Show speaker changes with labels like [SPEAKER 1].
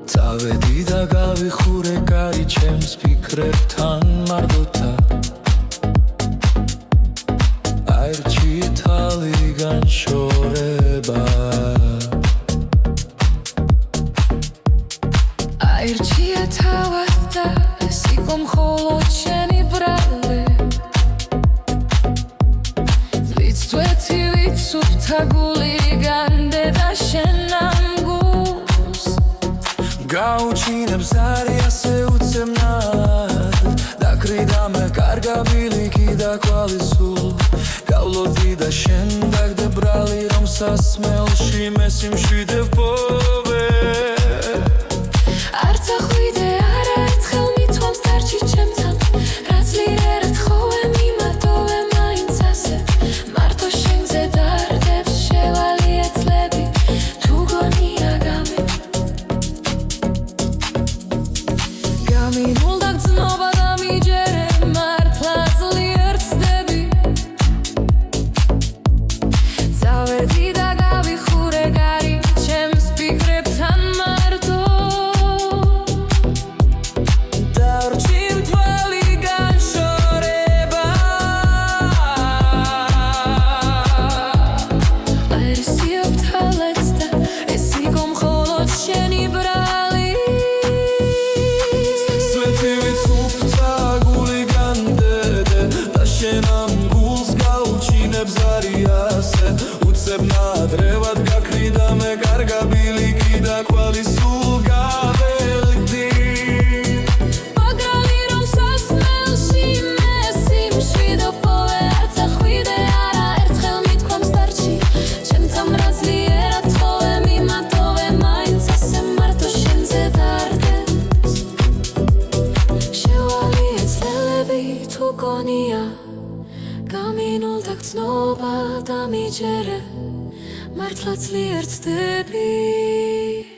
[SPEAKER 1] წავედი და გავიხურე კარი ჩემს ფიქრებთან მარგოთა აირჩიე თალი განშორება
[SPEAKER 2] აირჩიე თავად და სიკო მხოლოდ შენი ბრალე ვიცვეთი ვიცუბთა გული განდედა შენ ამ გულს
[SPEAKER 1] გაუჩინებს არი ასე უცემნად დაკრიდა მე კარგა ბილიკი და კვალი სულ გავლოდი და შენ დაგდე ბრალი რომ სასმელში მე სიმშვიდე ვპოვე
[SPEAKER 2] არც ახვიდე არაერთხელ მithომს დარჩი ჩემთან რაც ლიერად ხოვე მიმატოვე მაინც ასე მარტო შენზე დარდებს შევალიე წლები თუ გონია გამინულდა გრძნობა და მიჯერე მართლა ძლიერ ცდები წავედი და გავიხურე კარი ჩემს ფიქრებთან მარტო
[SPEAKER 1] დავრჩი თვალი განშორება
[SPEAKER 2] აირსიებ თალაც და ეს სიკო მხოლოდ შენი ბრალი
[SPEAKER 1] სვეთი ვიცუბთა გული განდედე და შენ ამ გულს გაუჩინებს არი ასე უცებნად რევად გაქრიდა მე კარგა ბილიკი და კვალი სულ გაველგდი
[SPEAKER 2] მაგრალი რომ სასმელში მე სიმშვიდე ვპოვე არც ახვიდე არაერთხელ მithქვამს დარჩი ჩემთან რაც ლიერად ხოვე მიმატოვე მაინც ასე მარტო შენზე დარდებს შევალიე წლები თუ გონია გამინულდა გრძნობა და მიჯერე მართლა ძლიერ ცდები